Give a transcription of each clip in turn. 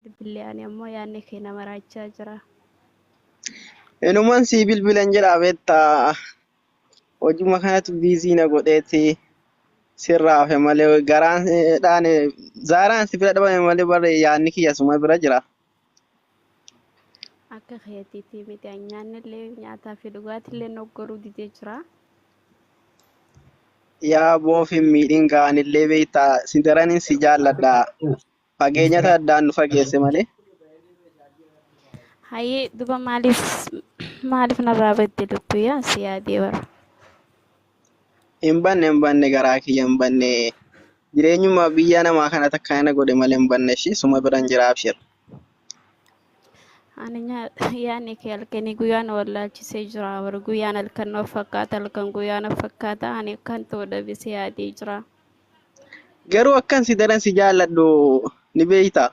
Bilbilee ani ammoo yaadni kee nama raachaa jira. Inumaan si bilbilan jedha beektaa hojii kanatu biizii na godheeti sirraa hafe malee garaan dhaan zaaraan si bira dhabame malee barre yaadni kiyya suma bira jira. Akka keetiitii miti nyaannillee nyaataa fi dhugaatillee noggoruu didee jira. Yaa boofin miidhin ga'anillee beektaa si daraniin si jaalladha. Fageenyata addaan nu fageesse malee. Hayyee duba maaliif narraa badde lubbu yaa si yaadee bara. Hin banne garaa kiyya hin banne jireenyuma biyya namaa kana takka na godhe malee hin banne ishii suma biran jira abshir. Ani yaadni kee halkanii guyyaan wallaalchisee jira. Bara guyyaan halkan na fakkaata halkan guyyaan na fakkaata ani kan ta'u dhabee si yaadee jira. Garuu akkan si daran si jaalladhu ni beektaa.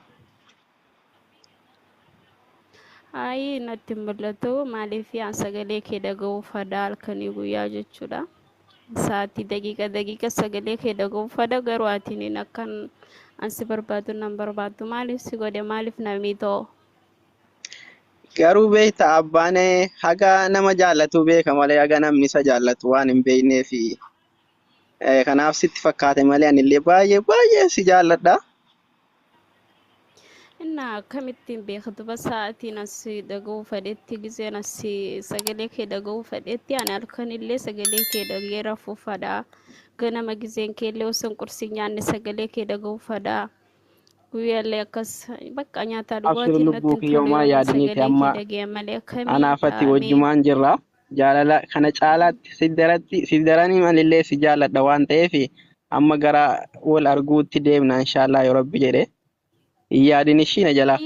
Hayyee natti mul'atu maaliif yaan sagalee kee dhaga'uu fadaa halkanii guyyaa jechuudha. Sa'aatii daqiiqa sagalee kee dhaga'uu fada garuu atiin akkan ansi barbaadu nan barbaadu maaliif si godhe maaliif namni ta'u. Garuu beektaa abbaan haga nama jaallatu beeka malee haga namni isa jaallatu waan hin beekneefi kanaaf sitti fakkaate malee anillee baay'ee si jaalladha. Innaa akkamittiin beektu ba sa'aatiin ansi dhaga'uu fedhetti giseen ansi sagalee kee dhaga'uu fedhetti ani halkanillee sagalee kee dhagee rafuu fadaa ganama giseen keellee osoo qursi nyaanne sagalee kee dhaga'uu fadaa guyyaallee akkas bakka nyaataa dhugaatiin natti hin tolee sagalee kee dhagee malee akkamii Anaafatti wajjumaan jirra. Jaalala kana caalaatti si daranii malillee si jaalladha waan ta'eef amma gara wal arguutti deemna inshaallah yoo rabbi jedhe. Yaadin ishii na jalaa.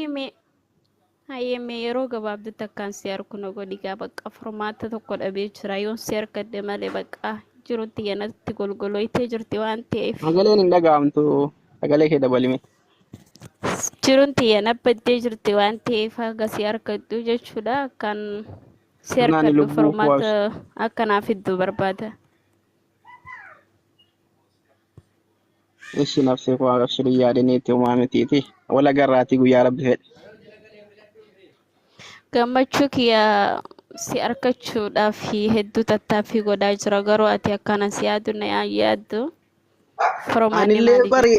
Hayyee yeroo gabaabduutti akkaan si harku na godhi gaa bakka furmaata tokko dhabee jira yoon si harkadde malee bakka jirutti yanatti golgolooyitee jirti waan ta'eef. Sagaleen hin dhaga'amtu sagalee kee dabalime. Jirutti yanabbadee jirti waan ta'eef haga si harkaddu jechuudha akkaan si harkaddu furmaata akkanaaf iddoo barbaada. Ishi nafsee koo abshirii yaadaniitti uumaa mitiiti. Wala garraati guyyaa rabbi fedhe. Gammachuu kiyya si harkachuudhaaf hedduu tattaaffii godhaa jira garuu ati akkana si yaaddu na yaaddu. Anillee bari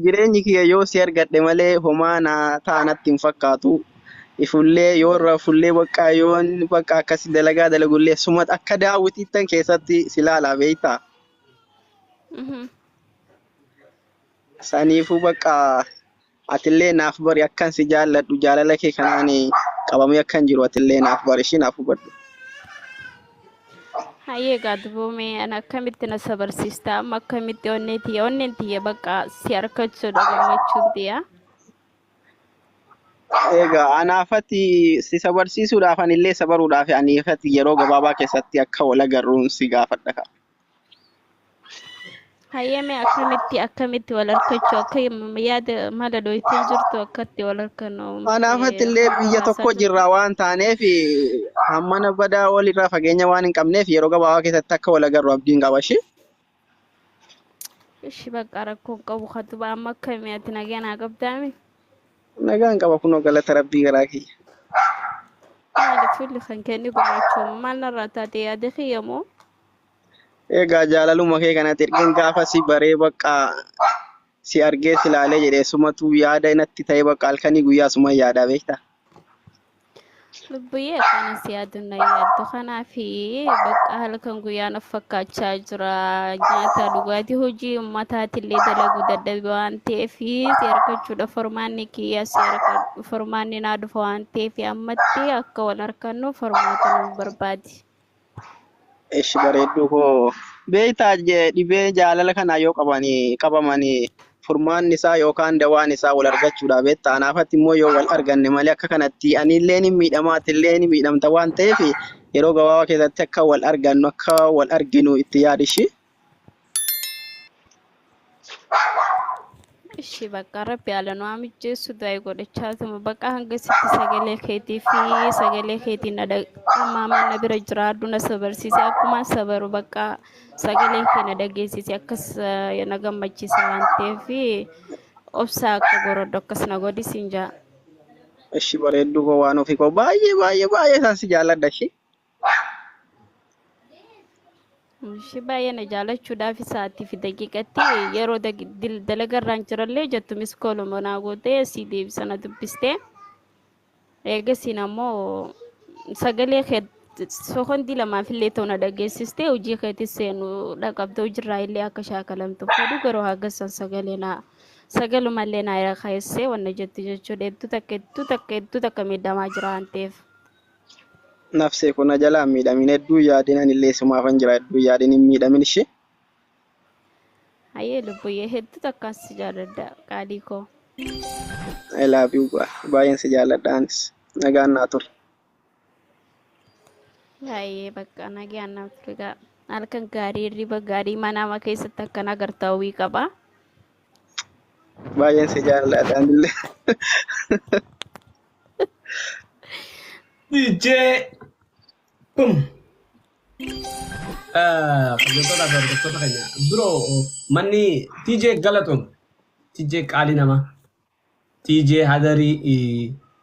jireenyi kiyya yoo si argadhe malee homaa na taanatti hin fakkaatu. Ifullee yoo rafullee bakka yoon bakka akkasi dalagaa dalagullee suma akka daawwitiittan keessatti si laalaa beektaa. Saniifuu bakka atillee naaf bari akkan si jaalladhu jaalala kee kanaan qabamee akkan jiru atillee naaf bari ishii naaf hubadhu. Hayyee gaadboomee ana akkamitti na sabarsiista amma akkamitti onneen tiyya bakka si harkachuudha gammachuun tiyya. Egaa anaafatti si sabarsiisuudhaaf anillee sabaruudhaaf aniifatti yeroo gabaabaa keessatti akka wal agarruun si gaafadha. Hayyee akkamitti wal harkachuu akka yaada mala dhoyitee jirtu akkatti wal harkannu. Anaafatti illee biyya tokko jirra waan taaneef hammana badaa walirraa fageenya waan hin qabneef yeroo gabaabaa keessatti akka wal agarru abdiin qaba ishee. Ishi bakka rakkoon qabu katuba amma akkamii ati nagaa naa qabdaami. Nagaan qaba kunoo galata rabbii garaa kiyya. Maaliif fulli kan kenni gurraachuun maal narraa taate yaada kiyyamoo? Egaa jaalaluma kee kanatti ergeen gaafa si baree bakka si argee si laalee jedhee sumatu yaada inatti ta'e bakka halkanii guyyaa suma yaada beektaa. Lubbuyyee akkana si yaadu na yaaddu kanaafi bakka halkan guyyaa na fakkaachaa jira nyaata dhugaatii hojii uummataatiillee dalaguu dadhabe waan ta'eef si harkachuudha furmaanni kiyya si harkadhu furmaanni naa dhufa waan ta'eef ammatti akka wal harkannu furmaata nu barbaadi. Ishi bareedduu koo beektaa dhibee jaalala kanaa yoo qabamanii furmaanni isaa yookaan dawaan isaa wal argachuudha beektaa anaafatti immoo yoo wal arganne malee akka kanatti anillee ni miidhama atillee ni miidhamta waan ta'eef yeroo gabaabaa keessatti akka wal argannu akka wal arginu itti yaadishi. Ishi bakka rabbi haala nu mijeessu daa'ii godhachaatuma bakka hanga sitti sagalee keetii fi sagalee keetiin ammaa na bira jiraadhu na sabarsiise akkuma sabaru bakka sagalee kee na dhageessise akkas na gammachiisa waan ta'eef obsaa akka gorodho akkasna godhi siin jaa. Ishi bareedduu koo waan ofii koo baay'ee isaan si jaalladha ishi. Ishii baay'ee na jaalachuudhaaf sa'aatii fi daqiiqatti yeroo dalagarraan jirallee jettu miskooluma naa gootee si deebisana dubbistee. Eegasiin ammoo sagalee kee sokondi lamaafillee ta'u na dhageessistee hojii keetti seenu dhaqabdee hojiirraa illee akka shaakalamtu fedhu garuu haggasan sagalumallee naa irra kaayessee wanna jettu jechuudha. Hedduu takka miidhamaa jira waan ta'eef. Nafsee kun jalaan miidhamin hedduu yaadin anillee sumaafan jira hedduu yaadin hin miidhamin ishi. Hayyee lubbuyyee hedduu takkaan si jaalladha qaalii koo. I love you baay'een si jaalladha anis nagaan naa ture. Hayyee bakka nagaan naa ture halkan gaarii hirriba gaarii manama keessatti akkan agartaa hawwii qaba. Baay'een si jaalladha anillee. DJ Boom. Kabajamtoota fi hordoftoota keenya biroo manni TJ Galatoom TJ qaalii namaa TJ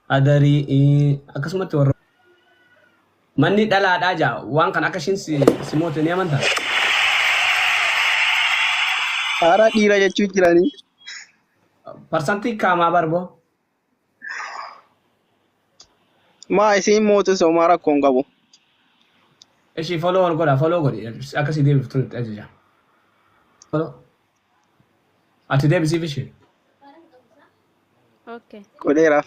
hadarii akkasumatti warra manni dhalaadhaa jaa waan kan akka ishiin si moote ni amantaa? Haara dhiira jechuun jiranii. Parsantii kaamaa barboo? Maa isiin mootu somaa rakkoon qabu. Ishii follow godhi akkasii deebiftu itti ajaja. Follow. Ati deebisiif ishee? Okay. Godheeraaf.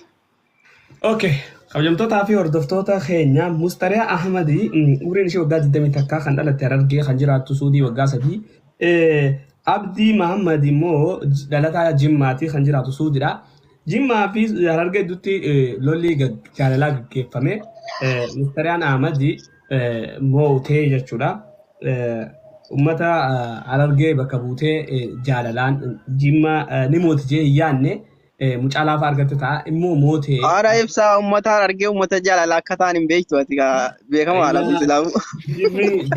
Okay. Kabajamtootaa fi hordoftoota keenya Mustariyaa Ahmadii umriin ishee waggaa 21 kan dhalatte Harargee kan jiraattu Suudii waggaa 3. Abdii Mahammad immoo dhalataa Jimmaatii kan jiraatu Suudiidha. Jimmaa fi Harargee gidduutti lolli jaalalaa gaggeeffame. Mustariyaan Ahmadii mootee jechuudha. Uummata Harargee bakka buutee jaalalaan Jimmaa ni mooti jee hin yaadne mucaa laafaa argatte ta'a immoo mootee. Haadha ibsaa uummata Harargee uummata jaalalaa akka ta'an hin beektu ati beekamaa haala bisilaamu.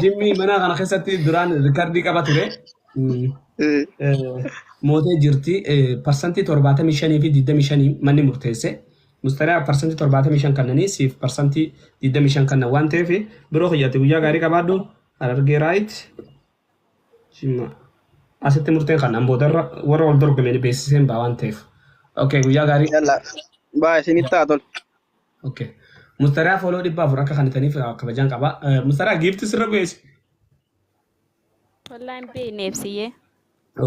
Jimmi mana kana keessatti duraan riikardii qaba ture. Mootee jirti parsantii 75 fi 25 manni murteesse. Mustariyaa parsantii 75 kannanii siif parsantii 25 kannan waan ta'eef biroo kiyyatti guyyaa gaarii qabaadhu Harargee raayit Jimmaa asitti murteen kannan boodarra warra wal dorgomeen beeksiseen baa waan ta'eef. Okay, guyyaa gaarii. Baa isinitti haa tolu. Okay. Mustariyaa foloo 400 akka kanitaniif kabajaan qaba. Mustariyaa giifti sirra beesi. Wallaan beekneefsiyyee.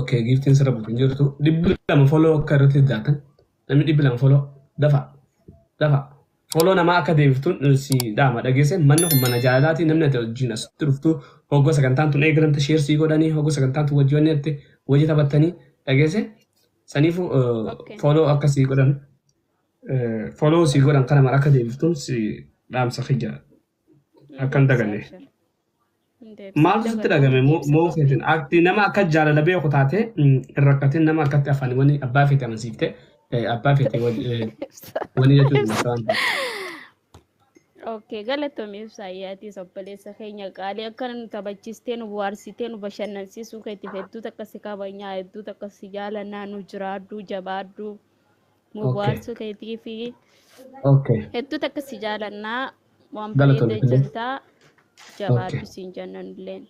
Okay, giftiin sirra buutin jirtu. 200 foloo akka irratti daatan. Namni 200 foloo dafa. Foloo namaa akka deebiftuun si dhaama dhageesse manni kun mana jaalalaati namni ati wajjin asitti dhuftu hoggoo sagantaan tun eegalamte sheersii godhanii hoggoo sagantaan tun wajjin wanni wajji taphattanii dhageesse saniifu foloo akka sii godhan foloo sii godhan kana mara akka deebiftuun si dhaamsa xiyya akka hin daganne. Maal sitti dhagame moo feetin akti nama akka jaalala beeku taate irrakkatiin nama akkatti afaan wani abbaa feete amansiifte abbaa feete wani jechuudha. Okay, galatoomii ibsaayyaati obboleessa keenya qaalii akka nu taphachiistee nu bohaarsitee nu bashannansiisuu keetti hedduu takka si kabajnaa hedduu takka si jaalannaa nu jiraaddu jabaaddu nu bohaarsuu keetii fi hedduu takka si jaalannaa waan bareedee jirtaa. Jabaaddu siin jennan illeen.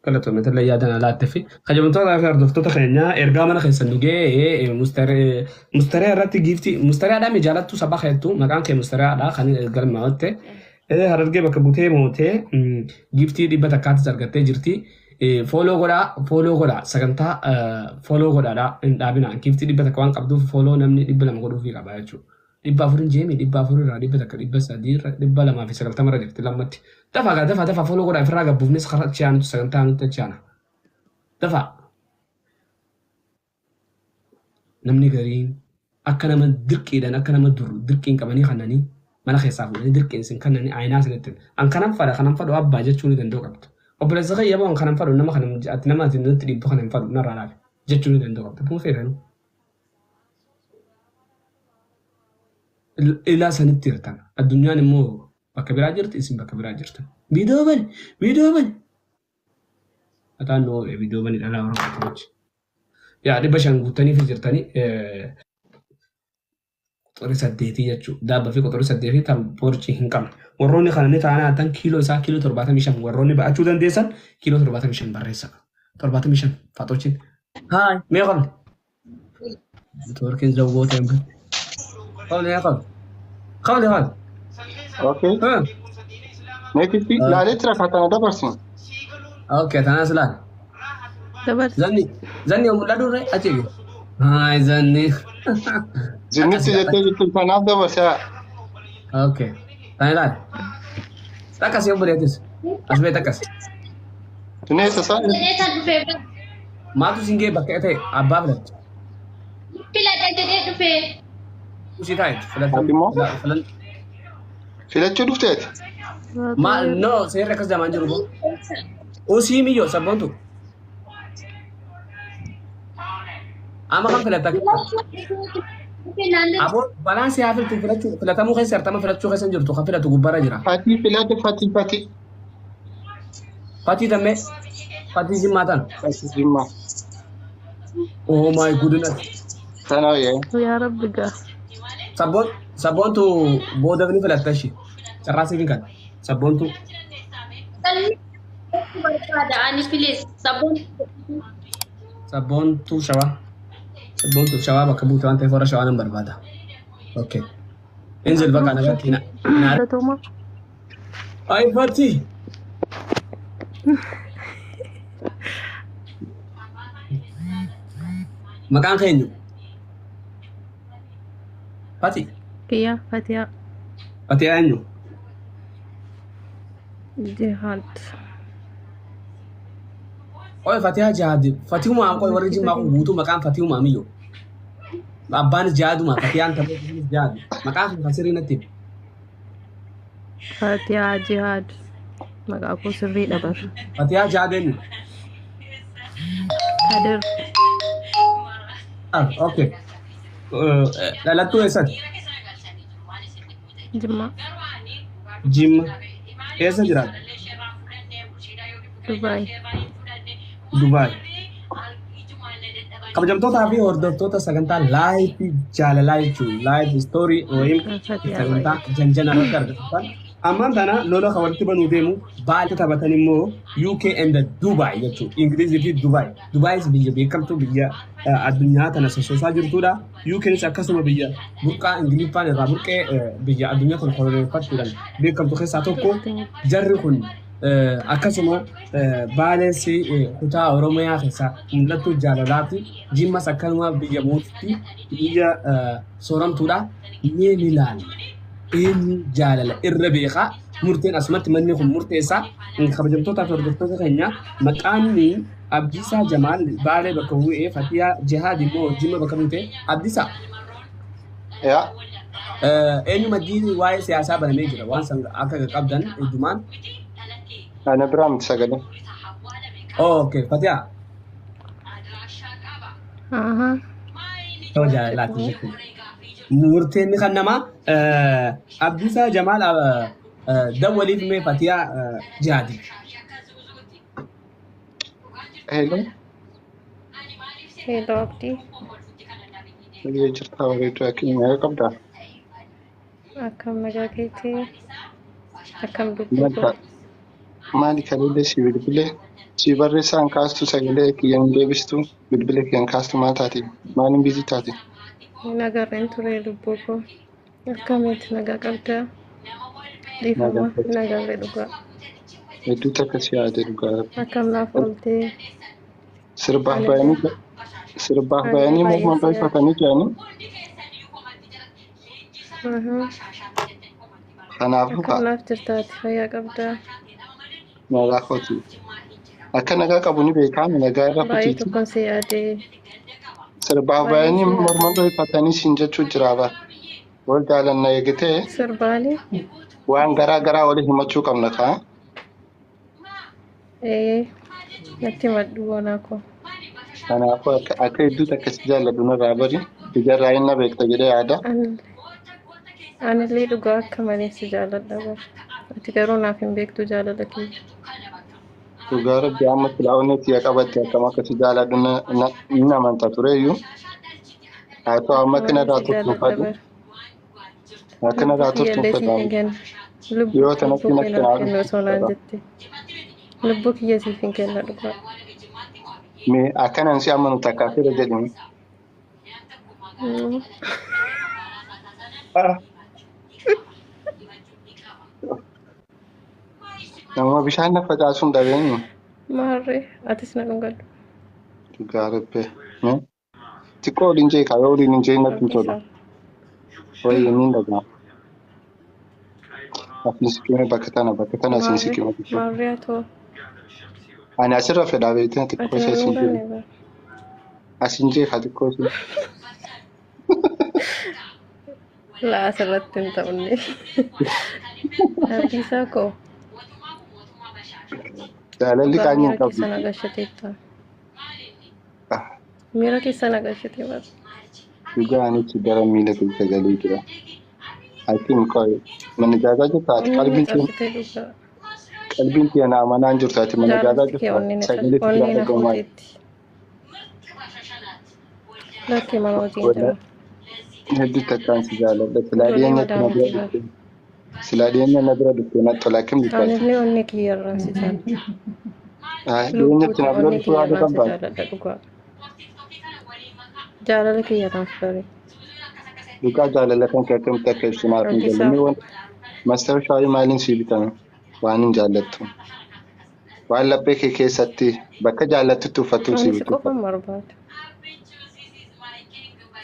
Galatoomii illee yaadan alaatti fi kabajamtoota fi hordoftoota keenya ergaa mana keessan dhugee mustariyaa irratti giiftii mustariyaadhaan jaalattu sabaa keettu maqaan kee mustariyaadha kan galmaa'atte Harargee bakka buutee mootee giiftii 100 argattee jirti. Foloo godhaa sagantaa foloo godhaadha hin dhaabina giiftii 100 waan qabduuf foloo namni 200 godhuufii qaba jechuudha. 400 jeemi 400 irraa 100 irraa 290 irra jirti lammatti. Dafa foloo godhaa ofirraa gabbuufnes karaa chaantu sagantaa nutti chaana. Dafa. Namni gariin akka nama dirqiidhaan akka nama duru dirqiin qabanii kannanii mana keessaa fuudhanii dirqiin isin kannanii aayinaa isinitti an kanan fadhu abbaa jechuu ni danda'u qabdu. Obboleessa kiyya an kanan fadhu nama ati nutti dhibba kanan fadhu narraa laafe jechuu ni danda'u qabdu. Kun feetanuu. Ilaa sanitti hirtan addunyaan immoo bakka biraa jirti isin bakka biraa jirtan viidiyoo bani ataan noo viidiyoo bani dhalaa warra qotochi yaadi bashan guutanii fi jirtanii qoxorii saddeetii jechuudha. Daabba fi qoxorii saddeetii tan borcii hin qabne. Warroonni kananii taanaa tan kiiloo isaa kiiloo 75 warroonni ba'achuu dandeessan kiiloo 75 barreessa. 75 faatochiin. Haay mee qabne. Networkiin zawwoota hin bane. Qabne yaa qabne. Qabne qabne. Okay. Neetitti laalee jira katana dabarsin. Okay tanas laal. dabar Zanni mul'atu irree achi. Haay zanni. Zinnitti jettee jirtu kanaaf dabarsaa. Okay. Tani laal. Takkas yoo buleetis. As bee takkas. Tuneessa isaa Maatu singee bakka ta'e abbaa filatu. Filata jedhee dhufee. Usii taa'etu Ati immoo? filan. filachuu dhufteeti. No seerri akkas jamaan jiru kun. Usii miyyoo sabboontu. Amma kan filata. Aboo balaan siyaa filtu filatamuu keessa artama filachuu keessa jirtu kan filatu gubbaarra jira. Fatii filate fatii. Fatii tammee fatii jimmaa tan. Fatii jimmaa. Oh my goodness. Tanaa yee. yaa rabbi gaa Sabboontu booda ni filatta ishee. Carraasii fi kan sabboontu. Barbaada ani filis sabboon. Sabboontu shawaa. Sabboontu shawaa bakka buute waan ta'eef warra shawaa nan barbaada. Okay. Injil bakka nagatti na. Tuma Ay fatii. Maqaan keenyu. Fatii. kiyya fatiyaa Fatii eenyu. jihaad Oye Fatii Jihad. Fatii umaa qoy warri jimmaa kun guutuu maqaan Fatii umaa miyyoo. Abbaanis Jihaduma Fatii aan ta'e Jihad. Maqaan kun sirrii natti. fatiyaa jihaad maqaa koo sirrii dhabar Fatii Jihad eenyu. kadir Okay. Dhalattuu eessatti? jimma Jimma. Eessa jiraata? dubaay Dubaay. Kabajamtootaa fi hordoftoota sagantaa laayifii jaalalaa jechuun laayif istoorii yookiin sagantaa janjana irratti argatan. Ammaan tana lola kan walitti banuu deemu baay'ee taphatan immoo UK and Dubai jechuudha. Ingilizii fi Dubai. Dubaayis biyya beekamtuu biyya addunyaa tana sossoosaa jirtudha. UKnis akkasuma biyya burqaa Ingiliffaan irraa burqee biyya addunyaa kana koloneeffachuudhaan beekamtu keessaa tokko. Jarri kun akkasuma baalessi kutaa Oromiyaa keessaa mul'attuu jaalalaati. Jimmas akkasuma biyya mootii biyya sooramtuudha. Mee ilaali. Eenyu jaalala irra beekaa murteen asumatti manni kun murteessaa kabajamtootaa fi hordoftoota keenya maqaan Abdiisaa Jamaal Baalee bakka bu'ee Fatiyaa Jihaad immoo Jimma bakka bu'ee Abdiisaa. Yaa. Eenyu maddii waa'ee siyaasaa banamee jira waan san akka qabdan heddumaan. Ana biraa miti sagalee. Okay Fatiyaa. Yoo jaalalaati jechuudha. Murteen kan namaa Abdiisaa Jamaal dawwaliif mee Fatiyaa Jihaadi. Hello. Hello Abdii Biyya jirtaa bareedduu akkamii qabdaa? akkam nagaa keetii akkam dubbii Maali kalee si bilbilee si barreessaan kaastu sagalee kiyyan deebistu bilbilee kiyyan kaastu maal taati? Maalin biizii taati? nagarreen ture lubbuu koo akkamitti nagaa qabdaa dhiifama nagarree dhugaa Hedduu takka si yaade dhugaa. akkam naaf ooltee Sirbaaf bayanii morma balfatanii jiranii. Kanaafuu akkam naaf jirtaati fayyaa qabdaa nagaa kooti. Akka nagaa qabu ni beekama nagaa irra baay'ee fitiiti. tokkon si yaadee Sirbaaf bayanii morma balfatanii siin jechuu jiraaba. Wal jaalannaa eegitee sirbaalee waan garaa garaa walii himachuu qabna kaa. natti maddu boonaa koo Kanaafuu akka hedduu takka si jaalladhu narraa bari ijarraa hin na beekta jedhee yaada. anillee dhugaa akka malee si jaaladha bara ati garuu naaf hin beektu jaalala kiyya Dhugaa rabbi amma filaawwannetti yaa qabatte akkam akkasi jaaladhu na amantaa tureyyuu haa ta'u amma akka Maaliif narraa si jaalladha turtuufadhu bara? akka Lubbuu narraa kiyyallee siif hin turtuufadhu kennu. yoo tanatti Lubbuu natti kee naaf haa kennu osoo naan turtuufadha. jette. Lubbuu kiyya siif hin kenna dhugaa. Mee akkanan si amanu takkaa fira jedhini. Mm. Nama bishaan na facaasuun dhabeeni. Maarree atis na dhungadhu. Dhugaa rabbi. Xiqqoo waliin jee kaa yoo waliin hin jee natti hin tolu. Rabbisaa. Wayii inni dhagaa. Asin siqime bakka tana asin siqime. Maarree atoo. Ani asirra fedhaa beekteen xiqqoo Ati ishee na asin jee. dhunganne bara. Asin jee kaa xiqqoo ishee. Laa asirratti hin ta'unne. Abdiisaa koo. Jaalalli Dhugaa qaanii hin miira qabdu. keessa nagashateetta. Miira keessa nagashatee bara. Dhugaa anichi gara miila keessa galee jira. Atiin koo mana jaataa jirta ati Onni qalbiin na kee cabsitee dhugaa. qalbiin kee na amanaan jirtu ati mana jaataa Jaalatti kee jirta onni na sagalee cabsitee. Onni xiqqaa na dhagahumaa. fuuteetti. Lakkee mana wajjin jira. Hedduu takkaan si jaaladha. Ijoollee madaamuutii bara. Silaa dhiyeenya na bira dhuftee natti tola akkam dubbatte. Anillee onni kiyyarraan si jaalladha. Dhiyeenyatti na bira Onni dhufuu haala kiyyarraan kan si baate. jaalladha dhugaa. Jaalala kiyyarraan bare. Dhugaa jaalala kan kee akkamitti akka ibsu naaf hin galle. Mastar shaayii maaliin sii bitame waan hin jaallattu. Waan laphee kee keessatti bakka jaallattutti uffattuun sii Ani si bitu. qofan barbaada.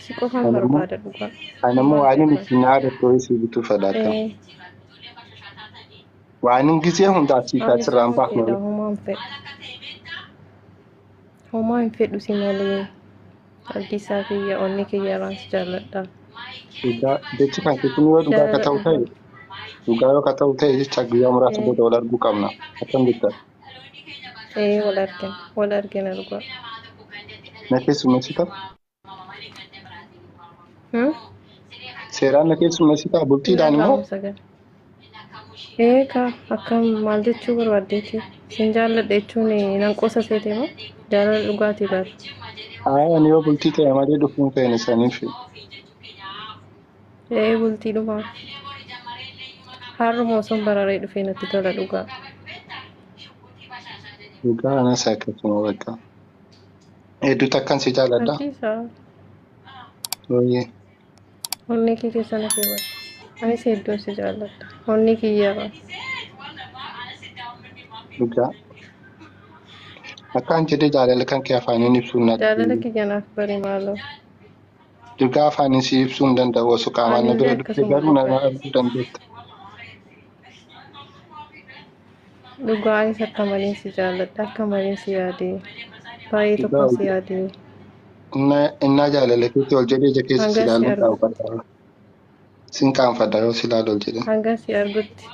Si qofan barbaada dhugaa. Anammoo waan hin ittiin yaadatu sii bituu fedhaata. Waan hin gisee hundaa sii taasirraan baafnu. Homaa hin fedhu si malee. Abdiisaa kiyya onni kiyyarraan si jaalladha. Dhugaa jechi kan keessumaa yoo dhugaa akka ta'u ta'e dhugaa yoo akka ta'u ta'e jecha guyyaa muraasa booda wal arguu qabna. Akkam jetta? Wal argina dhugaa. Na keessummeessita? Seeraan na keessummeessita bultiidhaan immoo? Eegaa akkam maal jechuu barbaaddeeti? Sin jaalladha jechuun nan qosa seete moo jaalala dhugaatii laata? Ani yoo bultii ta'e malee dhufuun ta'e isaaniif. Bultii dhumaa. Har'uma osoo bararee dhufee natti tola dhugaa. Dhugaa anas akkasuma bakka. Hedduu takkan si jaalladha. Abdiisaa. Ooyee. Onni kee keessa na keewwadha. Anis hedduun si jaalladha. Onni kiyyaadha. Dhugaa. Akkaan jedhee jaalala kan kee afaaniin ibsuun natti. Jaalala kiyya naaf bari maaloo. Dhugaa afaaniin si ibsuu hin danda'u osoo qaamaan na bira dhuftee garuu na arguu dandeetta. Dhugaa anis akka malee si jaalladha. Akka malee si yaadee. Baay'ee tokko si yaadee. Innaa jaalala keetti ol jedhee ija keessa si ilaaluun qaawwadha. Sin qaanfadha yoo si ilaalu ol jedhe. Hanga si argutti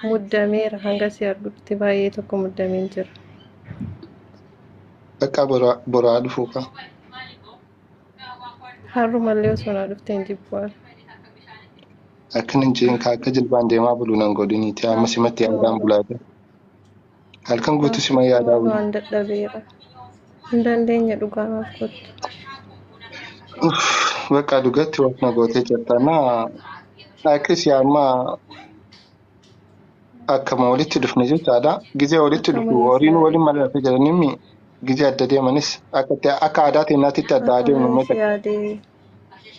muddameera. Hanga si argutti baay'ee tokko muddameen jira. Bakka boraa dhufuu qaba. Har'umallee osoo na dhuftee hin jibbu'an. Akka hin jeen akka jilbaan deemaa bulu nan godhiniiti amma simatti yaadaan bulaate. Halkan guutuu sima yaadaa bulu. Waan dadhabeera. Hin dandeenya dhugaa naaf kottu. Bakka dhugatti waan na gootee jirta naa akkasii amma akkama walitti dhufne jechaadha. Gizee walitti dhufu horiin waliin mallattee jiranii gizee adda deemanis akka aadaa teenyaatti adda adeemu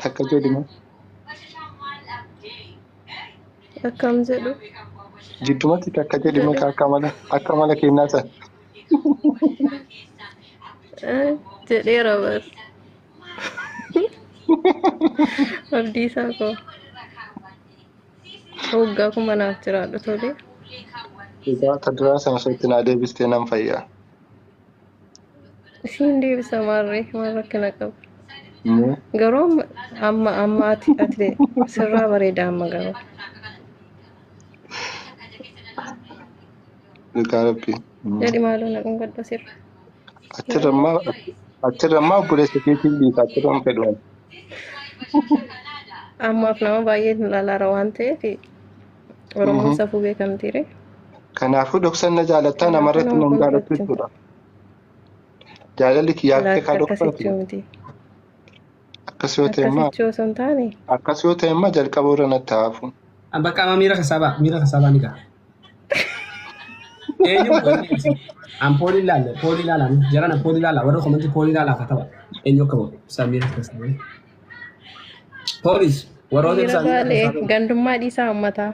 takka jedhamu. Akkam jedhu. Jiddumatti takka jedhame akka mala kennaa sana. Jedheera bas. Abdiisaa koo. Waggaa kuma naaf jiraadhu tole. Egaa ta duraa sana sotti naa deebistee nan fayyaa. Ishiin deebisa maarree maal rakkina qaba. Garuu amma ati sirraa bareeda amma garuu. Egaa rabbi. Jadi maaloo na dhungadhu sirra. Achirrammaa obboleessa keetiin dhiisaa achirran fedhan. Ammaaf nama baay'ee lalaara waan ta'eef Oromoon safuu beekamtiire. Kanaafuu dhoksanna jaalattaa namarratti Kanaafuu nama nama jaalatu irratti jechuudha. Jaalalli kiyyaatti laakka kaa akkasitti dhokfatu. miti. Akkas yoo ta'e immoo Akkasitti osoo hin taane akkas yoo ta'e immoo jalqaba irra natti haafu. Bakka ama miira kasabaa ni gaha. Eenyu ampoolii ilaala jaran ampoolii ilaala warra komantii poolii ilaala akka tapha eenyu akka booda isaa miira kasabaa. Poolis warroota miira ibsaa baalee gandummaa dhiisaa uummataa.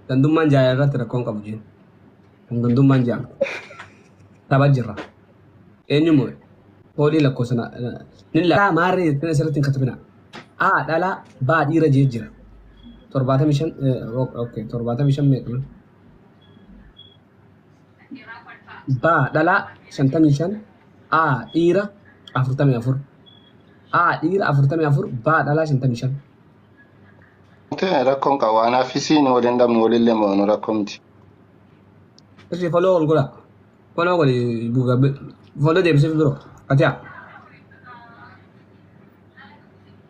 gandummaan jaaya irratti rakkoon qabu jiru. Gandummaan jaaya tapha jirra. Eenyu moo poolii lakkoofsa ni laa maarree kan asirratti hin katabina. Dhala baa dhiira jee jira. 75 meeqa? Baa dhala 55 dhiira 44. Dhiira 44 baa dhala 55. Rakkoon qabu waan affisiin waliin dhabnu walillee moonu rakkoo miti. Kasi follow ol gola. Follow goli buga follow deebisee biro.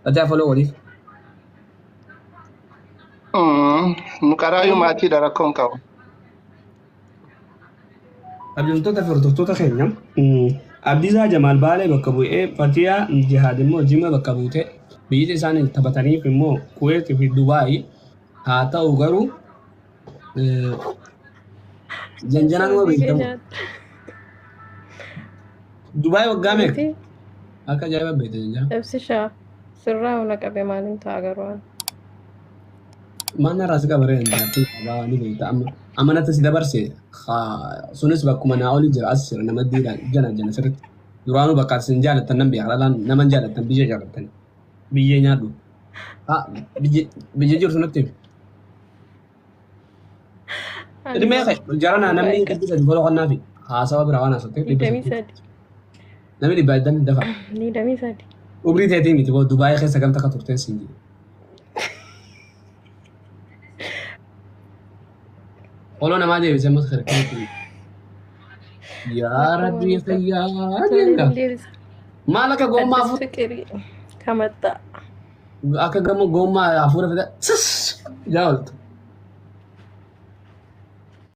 Atia follow goli. Nu qaraayyuu maatiidha rakkoon qabu. Abdumtoota fi hordoftoota keenya Abdiisaa Jamaal Baalee bakka bu'ee Fatiyaa Jihaad immoo Jimma bakka buutee biyyi isaanii taphataniif immoo Kuweet fi Dubaay haa ta'u garuu janjanaan waa beekamu. Dubaay waggaa meeqa? Akka ajaa'iba beekte janjana. Ibsishaa sirraa hunda qabee maaliin ta'a garuu Mana raasi qabaree jaartii qabaa ni beekta amma natti si dabarse sunis bakkuma naa olii jira as jira nama jana sirriitti duraanuu bakka isin jaalattan nan beekna nama jaalattan biyya jaalattan biyyee nyaadhu biyya jiru sunatti dhimee jarana namni dhibbi sadi foloo qonnaa fi haasawa biraa waan haasawteef namni dhibba eddan dafa ubrii teetii miti boo Dubaayii keessa gamta akka turteen siin jiru. Olo nama deebisee mas harkatti. Yaa Rabbi fayyaa jenga. Maal akka gommaa afur. Kamatta. Akka gommaa afur fida. Jaawaltu.